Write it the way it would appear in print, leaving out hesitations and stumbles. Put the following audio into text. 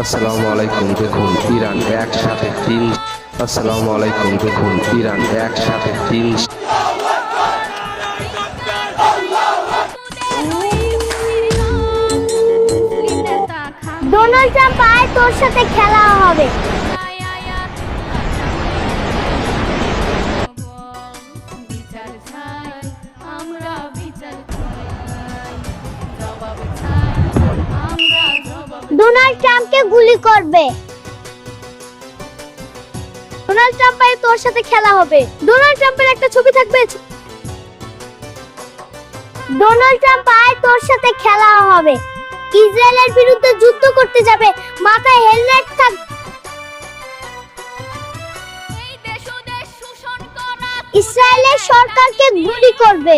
আসসালামু আলাইকুম। দেখুন ইরান একসাথে তিন। আসসালামু আলাইকুম। দেখুন ইরান একসাথে তিন। ডোনাল্ড ট্রাম্প আয়, তোর সাথে খেলা হবে। ডোনাল্ড ট্রাম্পকে গুলি করবে। ডোনাল্ড ট্রাম্প আয়, তোর সাথে খেলা হবে। ডোনাল্ড ট্রাম্পের একটা ছবি থাকবে। ডোনাল্ড ট্রাম্প আয়, তোর সাথে খেলা হবে। ইসরায়েলের বিরুদ্ধে যুদ্ধ করতে যাবে, মাথায় হেলমেট থাক। ইসরায়েলের সরকারকে গুলি করবে।